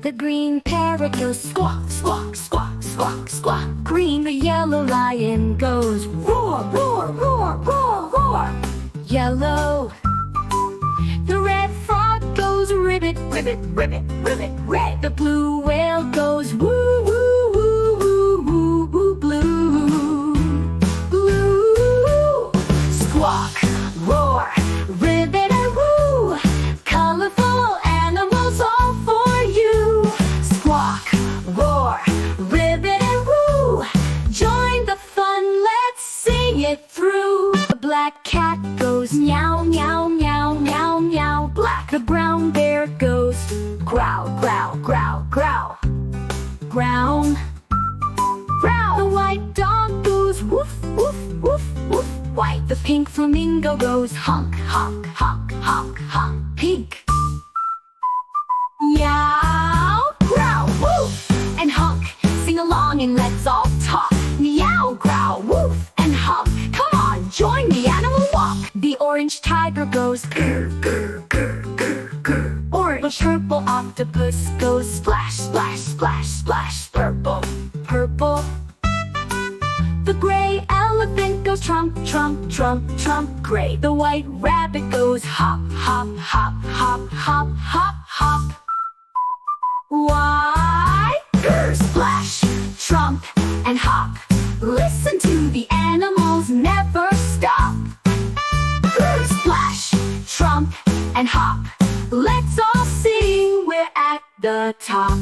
The green parrot goes squawk, squawk, squawk, squawk, squawk. Green, the yellow lion goes roar, roar, roar, roar, roar. Yellow, the red frog goes ribbit, ribbit, ribbit, ribbit. Red, the blue whale goes woo, woo, woo, woo, woo, woo. Blue, blue, squawk, roar, ribbit and woo. Colorful animals all for you. Squawk, roar, ribbit and woo. Join the fun, let's sing it through. The black cat goes meow, meow, meow, meow, meow. Black, the brown bear goes growl, growl, growl, growl. Brown, brown, the white dog goes woof, woof, woof, woof. White, the pink flamingo goes honk, honk, honk, honk, honk. Pink, meow, growl, woof, and honk. Sing along and let's all talk. Meow, growl, woof, and honk. Come on, join the animal walk. The orange tiger goes grr, grr, grr, grr, grr. Orange, the purple octopus goes splash, splash, splash, splash. Purple, purple. The gray elephant goes trump, trump, trump, trump. Gray, the white rabbit goes hop, hop, hop, hop, hop, hop, hop. Why? Grr, splash, trump, and hop. Listen to the animals, never stop. Grr, splash, trump, and hop. Let's all sing, we're at the top.